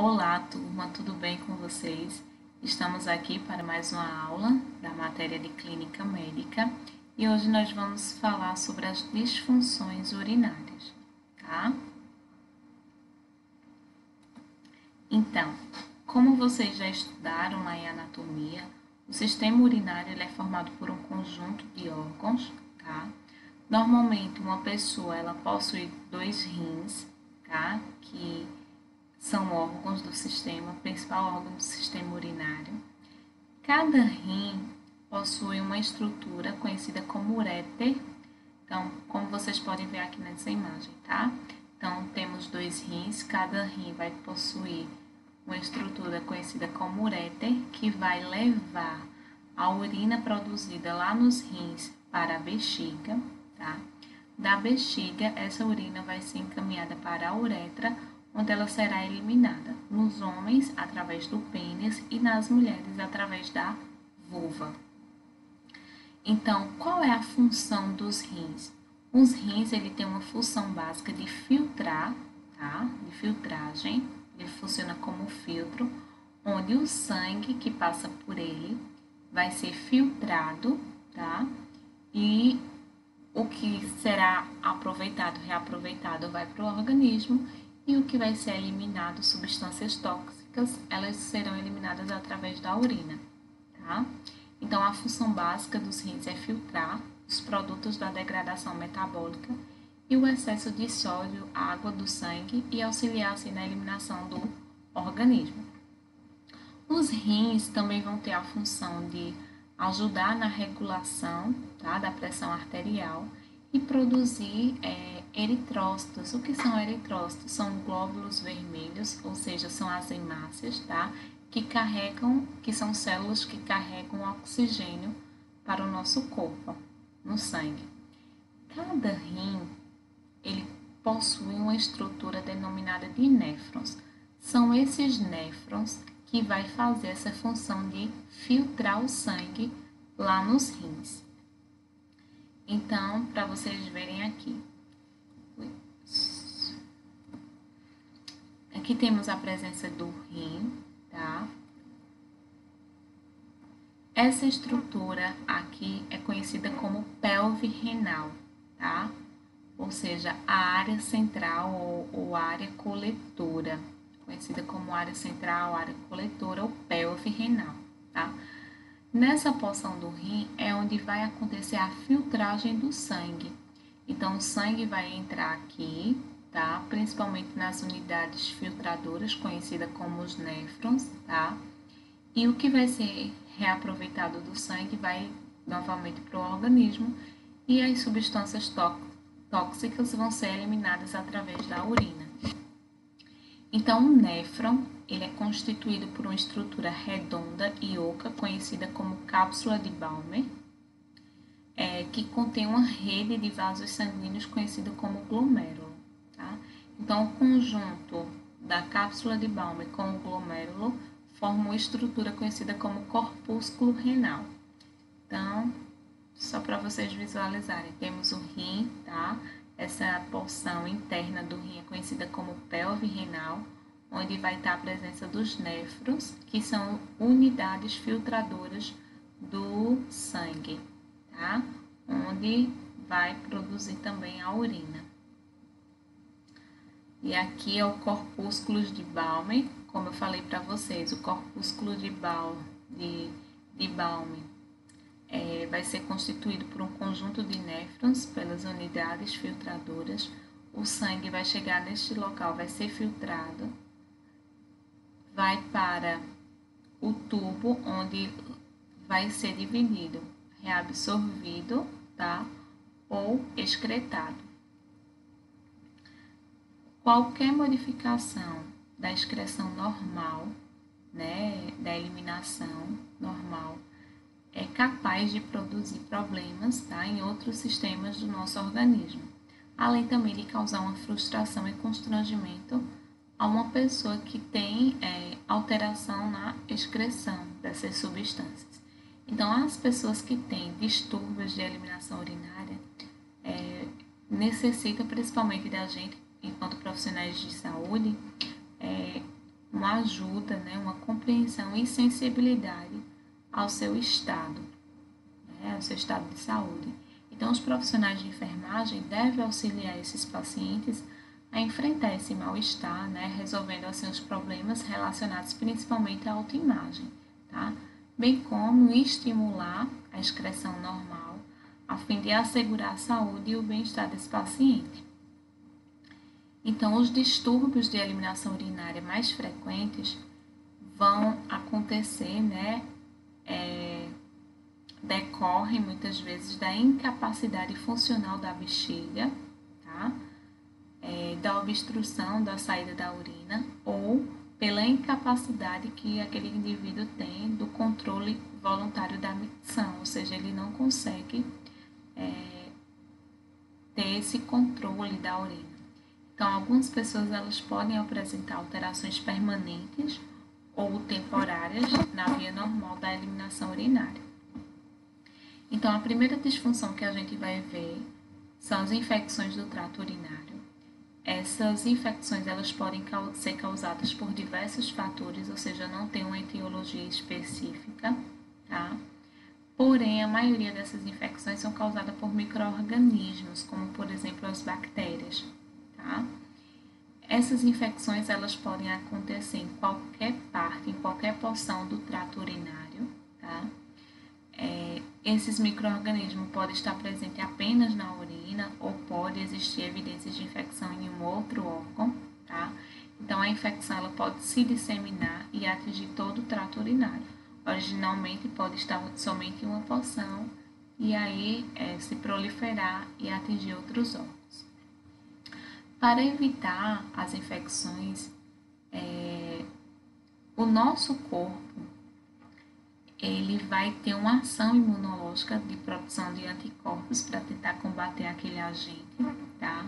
Olá, turma, tudo bem com vocês? Estamos aqui para mais uma aula da matéria de Clínica Médica e hoje nós vamos falar sobre as disfunções urinárias, tá? Então, como vocês já estudaram lá em anatomia, o sistema urinário ele é formado por um conjunto de órgãos, tá? Normalmente, uma pessoa ela possui dois rins, tá? Que são órgãos do sistema, o principal órgão do sistema urinário. Cada rim possui uma estrutura conhecida como uréter. Então, como vocês podem ver aqui nessa imagem, tá? Então, temos dois rins, cada rim vai possuir uma estrutura conhecida como uréter, que vai levar a urina produzida lá nos rins para a bexiga, tá? Da bexiga, essa urina vai ser encaminhada para a uretra, onde ela será eliminada nos homens através do pênis e nas mulheres através da vulva. Então, qual é a função dos rins? Os rins ele tem uma função básica de filtrar, tá? De filtragem. Ele funciona como filtro, onde o sangue que passa por ele vai ser filtrado, tá? E o que será aproveitado, reaproveitado, vai para o organismo e o que vai ser eliminado, substâncias tóxicas, elas serão eliminadas através da urina, tá? Então, a função básica dos rins é filtrar os produtos da degradação metabólica e o excesso de sódio, água do sangue e auxiliar assim na eliminação do organismo. Os rins também vão ter a função de ajudar na regulação, tá, da pressão arterial e produzir eritrócitos. O que são eritrócitos? São glóbulos vermelhos, ou seja, são as hemácias, tá, que são células que carregam oxigênio para o nosso corpo, no sangue. Cada rim, ele possui uma estrutura denominada de néfrons. São esses néfrons que vai fazer essa função de filtrar o sangue lá nos rins. Então, para vocês verem aqui. Aqui temos a presença do rim, tá? Essa estrutura aqui é conhecida como pelve renal, tá? Ou seja, a área central ou área coletora, conhecida como área central, área coletora ou pelve renal, tá? Nessa porção do rim é onde vai acontecer a filtragem do sangue. Então, o sangue vai entrar aqui, tá? Principalmente nas unidades filtradoras, conhecidas como os néfrons, tá? E o que vai ser reaproveitado do sangue vai novamente para o organismo e as substâncias tóxicas vão ser eliminadas através da urina. Então, o néfron ele é constituído por uma estrutura redonda e oca, conhecida como cápsula de Bowman, que contém uma rede de vasos sanguíneos conhecida como glomérulo. Tá? Então, o conjunto da cápsula de Bowman com o glomérulo forma uma estrutura conhecida como corpúsculo renal. Então, só para vocês visualizarem, temos o rim, tá? Essa porção interna do rim é conhecida como pelve renal, onde vai estar a presença dos néfrons, que são unidades filtradoras do sangue, tá? Onde vai produzir também a urina. E aqui é o corpúsculo de Bowman, como eu falei para vocês, o corpúsculo de Bowman vai ser constituído por um conjunto de néfrons pelas unidades filtradoras. O sangue vai chegar neste local, vai ser filtrado, vai para o tubo onde vai ser dividido, reabsorvido, tá? Ou excretado. Qualquer modificação da excreção normal, né, da eliminação normal, é capaz de produzir problemas, tá, em outros sistemas do nosso organismo, além também de causar uma frustração e constrangimento a uma pessoa que tem alteração na excreção dessas substâncias. Então, as pessoas que têm distúrbios de eliminação urinária necessitam principalmente da gente, enquanto profissionais de saúde, uma uma ajuda, né, uma compreensão e sensibilidade ao seu estado, né, ao seu estado de saúde. Então, os profissionais de enfermagem devem auxiliar esses pacientes a enfrentar esse mal-estar, né, resolvendo assim os problemas relacionados principalmente à autoimagem, tá? Bem como estimular a excreção normal, a fim de assegurar a saúde e o bem-estar desse paciente. Então, os distúrbios de eliminação urinária mais frequentes vão acontecer, né, decorrem muitas vezes da incapacidade funcional da bexiga, tá? Da obstrução da saída da urina ou pela incapacidade que aquele indivíduo tem do controle voluntário da micção, ou seja, ele não consegue ter esse controle da urina. Então, algumas pessoas elas podem apresentar alterações permanentes ou temporárias na via normal da eliminação urinária. Então, a primeira disfunção que a gente vai ver são as infecções do trato urinário. Essas infecções elas podem ser causadas por diversos fatores, ou seja, não tem uma etiologia específica, tá? Porém, a maioria dessas infecções são causadas por micro-organismos, como por exemplo as bactérias, tá? Essas infecções elas podem acontecer em qualquer parte, em qualquer porção do trato urinário, tá? Esses micro-organismos podem estar presentes apenas na urina ou pode existir evidências de infecção em um outro órgão, tá? Então, a infecção ela pode se disseminar e atingir todo o trato urinário. Originalmente, pode estar somente em uma porção e aí se proliferar e atingir outros órgãos. Para evitar as infecções, o nosso corpo ele vai ter uma ação imunológica de produção de anticorpos para tentar combater aquele agente, tá?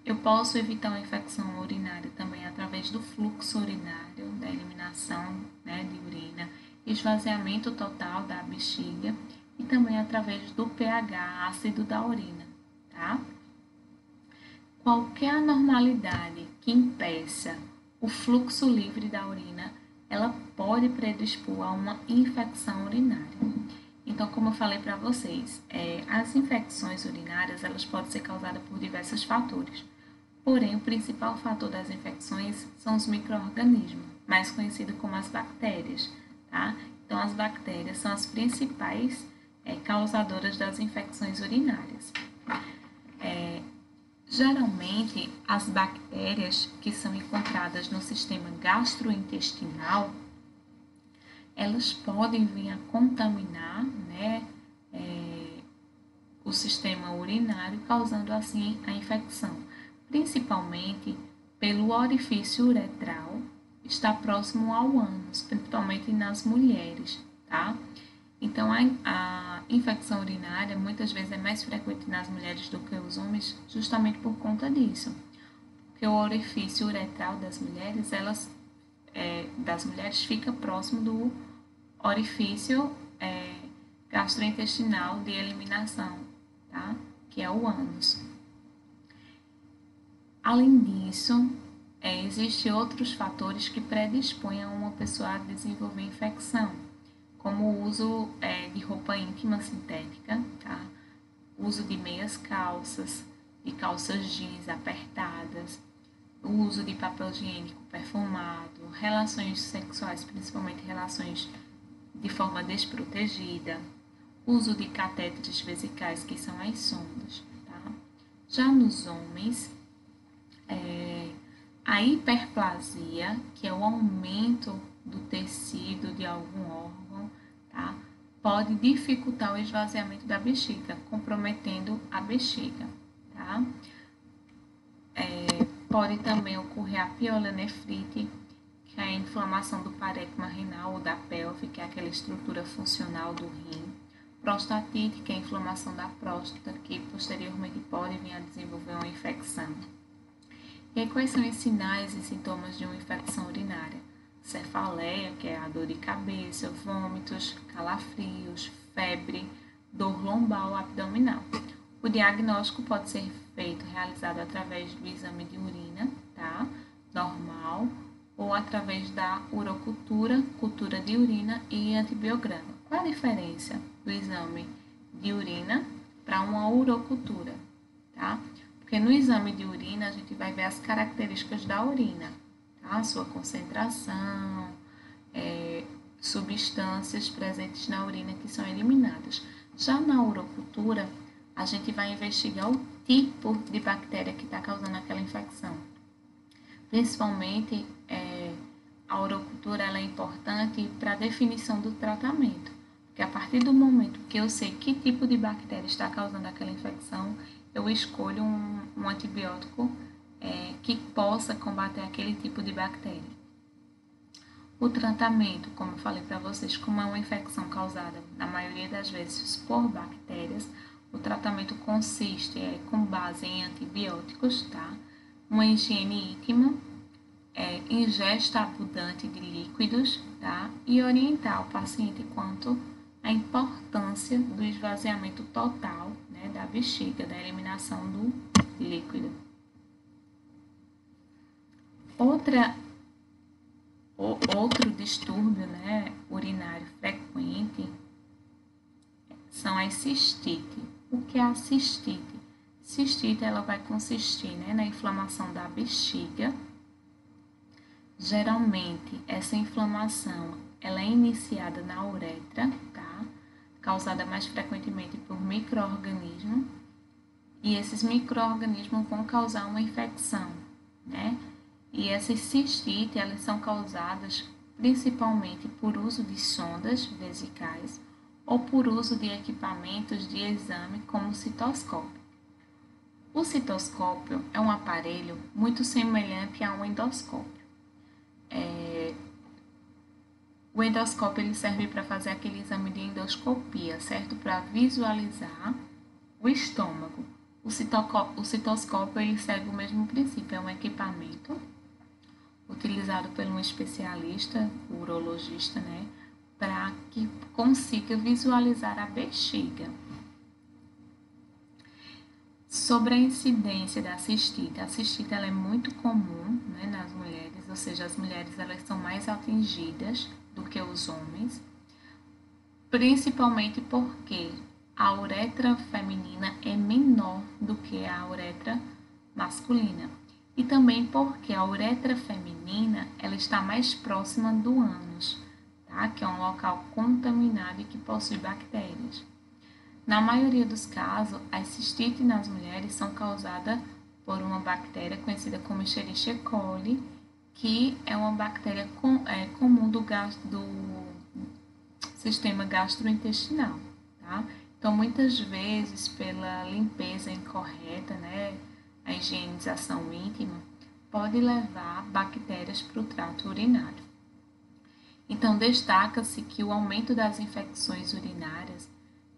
Eu posso evitar uma infecção urinária também através do fluxo urinário, da eliminação, né, de urina, esvaziamento total da bexiga e também através do pH ácido da urina, tá? Qualquer anormalidade que impeça o fluxo livre da urina ela pode predispor a uma infecção urinária. Então, como eu falei para vocês, as infecções urinárias elas podem ser causadas por diversos fatores. Porém, o principal fator das infecções são os micro-organismos, mais conhecidos como as bactérias, tá? Então, as bactérias são as principais causadoras das infecções urinárias. Geralmente, as bactérias que são encontradas no sistema gastrointestinal, elas podem vir a contaminar, né, o sistema urinário, causando assim a infecção, principalmente pelo orifício uretral, está próximo ao ânus, principalmente nas mulheres, tá? Então, a infecção urinária muitas vezes é mais frequente nas mulheres do que os homens, justamente por conta disso. Porque o orifício uretral das mulheres, fica próximo do orifício gastrointestinal de eliminação, tá? Que é o ânus. Além disso, existem outros fatores que predispõem a uma pessoa a desenvolver infecção, como o uso de roupa íntima sintética, tá? Uso de meias calças, de calças jeans apertadas, o uso de papel higiênico perfumado, relações sexuais, principalmente relações de forma desprotegida, uso de catéteres vesicais, que são as sondas, tá? Já nos homens, a hiperplasia, que é o aumento do tecido de algum órgão, tá? Pode dificultar o esvaziamento da bexiga, comprometendo a bexiga, tá? Pode também ocorrer a pielonefrite, que é a inflamação do parênquima renal ou da pelve, que é aquela estrutura funcional do rim. Prostatite, que é a inflamação da próstata, que posteriormente pode vir a desenvolver uma infecção. E aí, quais são os sinais e sintomas de uma infecção urinária? Cefaleia, que é a dor de cabeça, vômitos, calafrios, febre, dor lombar ou abdominal. O diagnóstico pode ser realizado através do exame de urina, tá? Normal, ou através da urocultura, cultura de urina e antibiograma. Qual a diferença do exame de urina para uma urocultura? Tá? Porque no exame de urina a gente vai ver as características da urina, tá? Sua concentração, substâncias presentes na urina que são eliminadas. Já na urocultura, a gente vai investigar o tipo de bactéria que está causando aquela infecção. Principalmente, a urocultura ela é importante para a definição do tratamento, porque a partir do momento que eu sei que tipo de bactéria está causando aquela infecção, eu escolho um antibiótico que possa combater aquele tipo de bactéria. O tratamento, como eu falei para vocês, como é uma infecção causada, na maioria das vezes, por bactérias, o tratamento consiste com base em antibióticos, tá? Uma higiene íntima, ingesta abundante de líquidos, tá? E orientar o paciente quanto à importância do esvaziamento total, né, da bexiga, da eliminação do líquido. Outro distúrbio, né, urinário frequente são as cistite. O que é a cistite? Cistite ela vai consistir, né, na inflamação da bexiga. Geralmente, essa inflamação ela é iniciada na uretra, tá? Causada mais frequentemente por micro-organismos. E esses micro-organismos vão causar uma infecção, né? E essas cistites, elas são causadas principalmente por uso de sondas vesicais ou por uso de equipamentos de exame como o citoscópio. O citoscópio é um aparelho muito semelhante a um endoscópio. O endoscópio ele serve para fazer aquele exame de endoscopia, certo? Para visualizar o estômago. O citoscópio ele segue o mesmo princípio, é um equipamento utilizado por um especialista, o urologista, né, para que consiga visualizar a bexiga. Sobre a incidência da cistite, a cistite ela é muito comum, né, nas mulheres, ou seja, as mulheres elas são mais atingidas do que os homens, principalmente porque a uretra feminina é menor do que a uretra masculina. E também porque a uretra feminina ela está mais próxima do ânus, tá? Que é um local contaminado e que possui bactérias. Na maioria dos casos, as cistites nas mulheres são causadas por uma bactéria conhecida como Escherichia coli, que é uma bactéria comum do sistema gastrointestinal, tá? Então, muitas vezes, pela limpeza incorreta, né, a higienização íntima, pode levar bactérias para o trato urinário. Então, destaca-se que o aumento das infecções urinárias,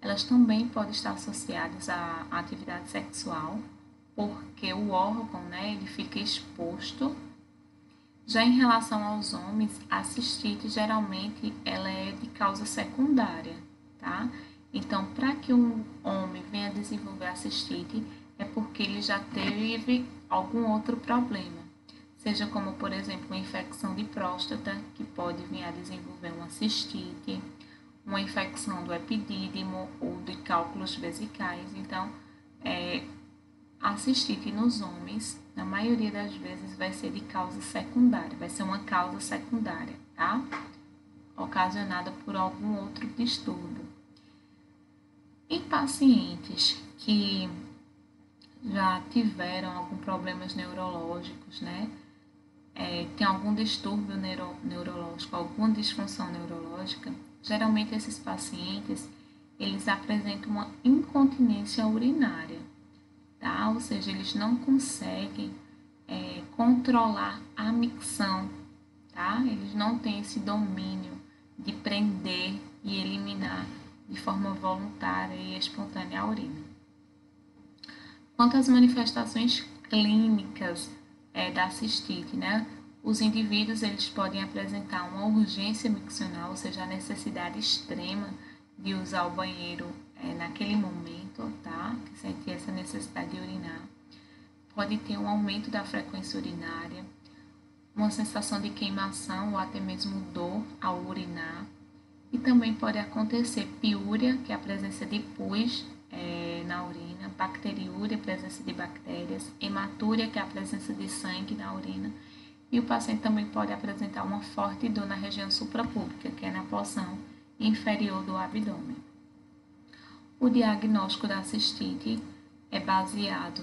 elas também podem estar associadas à atividade sexual, porque o órgão, né, ele fica exposto. Já em relação aos homens, a cistite geralmente ela é de causa secundária, tá? Então, para que um homem venha desenvolver a cistite, é porque ele já teve algum outro problema, seja como, por exemplo, uma infecção de próstata, que pode vir a desenvolver uma cistite, uma infecção do epidídimo ou de cálculos vesicais. Então, a cistite nos homens, na maioria das vezes, vai ser de causa secundária, vai ser uma causa secundária, tá? Ocasionada por algum outro distúrbio. Em pacientes que já tiveram alguns problemas neurológicos, né? Tem algum distúrbio neurológico, alguma disfunção neurológica, geralmente esses pacientes, eles apresentam uma incontinência urinária, tá? Ou seja, eles não conseguem controlar a micção, tá? Eles não têm esse domínio de prender e eliminar de forma voluntária e espontânea a urina. Quanto às manifestações clínicas da cistite, né? Os indivíduos eles podem apresentar uma urgência miccional, ou seja, a necessidade extrema de usar o banheiro naquele momento, tá? Que sente essa necessidade de urinar. Pode ter um aumento da frequência urinária. uma sensação de queimação ou até mesmo dor ao urinar. E também pode acontecer piúria, que é a presença de pus na urina, bacteriúria, presença de bactérias, hematúria, que é a presença de sangue na urina, e o paciente também pode apresentar uma forte dor na região suprapúbica, que é na porção inferior do abdômen. O diagnóstico da cistite é baseado,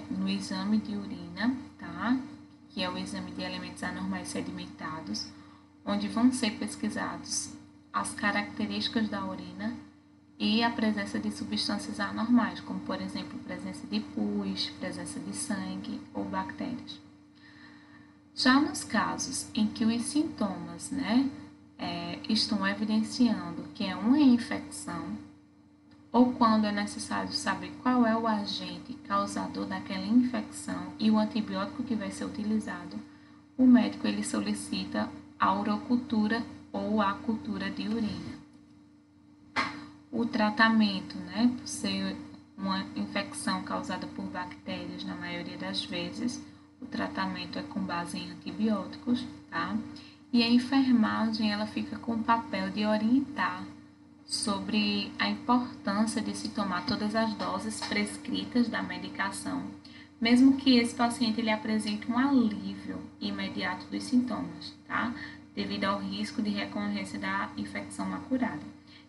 no exame de urina, tá? Que é o exame de elementos anormais sedimentados, onde vão ser pesquisados as características da urina e a presença de substâncias anormais, como por exemplo, presença de pus, presença de sangue ou bactérias. Já nos casos em que os sintomas, estão evidenciando que é uma infecção, ou quando é necessário saber qual é o agente causador daquela infecção e o antibiótico que vai ser utilizado, o médico ele solicita a urocultura ou a cultura de urina. O tratamento, por ser uma infecção causada por bactérias, na maioria das vezes, o tratamento é com base em antibióticos, tá? E a enfermagem, ela fica com o papel de orientar sobre a importância de se tomar todas as doses prescritas da medicação, mesmo que esse paciente ele apresente um alívio imediato dos sintomas, tá? Devido ao risco de recorrência da infecção não curada.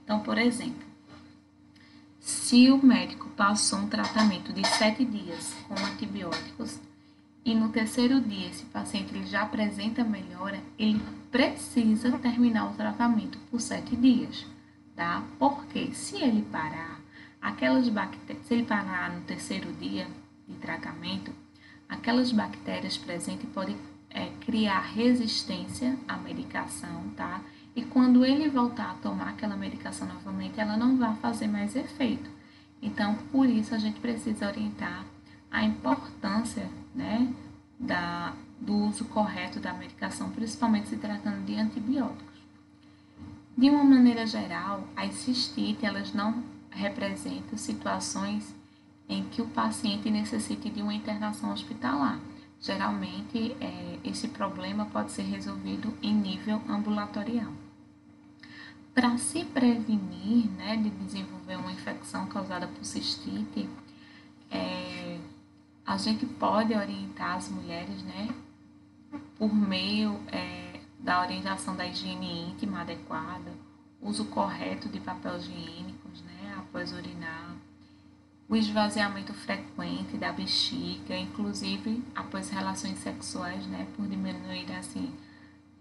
Então, por exemplo, se o médico passou um tratamento de 7 dias com antibióticos e no terceiro dia esse paciente ele já apresenta melhora, ele precisa terminar o tratamento por 7 dias, tá? Porque se ele parar, se ele parar no terceiro dia de tratamento, aquelas bactérias presentes podem criar resistência à medicação, tá? E quando ele voltar a tomar aquela medicação novamente, ela não vai fazer mais efeito. Então, por isso, a gente precisa orientar a importância, do uso correto da medicação, principalmente se tratando de antibióticos. De uma maneira geral, as cistites, elas não representam situações em que o paciente necessite de uma internação hospitalar. Geralmente, esse problema pode ser resolvido em nível ambulatorial. Para se prevenir, de desenvolver uma infecção causada por cistite, a gente pode orientar as mulheres, por meio da orientação da higiene íntima adequada, uso correto de papel higiênicos, após urinar, o esvaziamento frequente da bexiga, inclusive após relações sexuais, por diminuir assim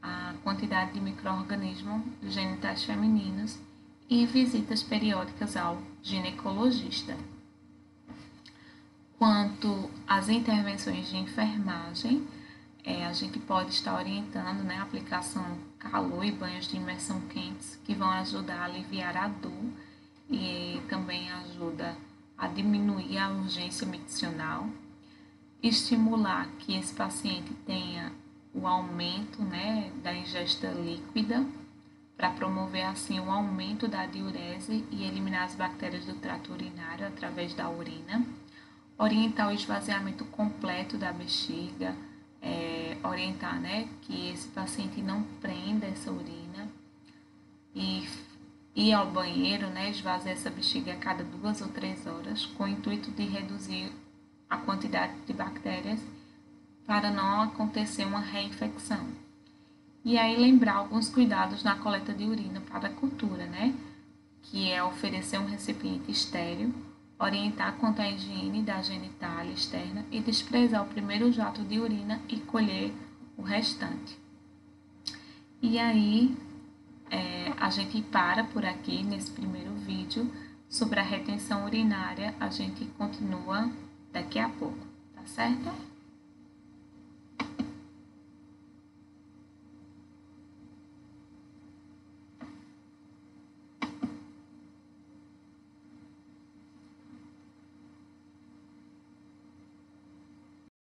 a quantidade de micro-organismos dos genitais femininos e visitas periódicas ao ginecologista. Quanto às intervenções de enfermagem, a gente pode estar orientando a aplicação calor e banhos de imersão quentes que vão ajudar a aliviar a dor e também ajuda a diminuir a urgência miccional, estimular que esse paciente tenha o aumento da ingesta líquida, para promover assim o aumento da diurese e eliminar as bactérias do trato urinário através da urina, orientar o esvaziamento completo da bexiga, orientar que esse paciente não prenda essa urina e ir ao banheiro, esvaziar essa bexiga a cada 2 ou 3 horas, com o intuito de reduzir a quantidade de bactérias para não acontecer uma reinfecção. E aí lembrar alguns cuidados na coleta de urina para a cultura, que é oferecer um recipiente estéril, orientar quanto à higiene da genitália externa e desprezar o primeiro jato de urina e colher o restante. E aí, a gente para por aqui nesse primeiro vídeo. Sobre a retenção urinária, a gente continua daqui a pouco, tá certo?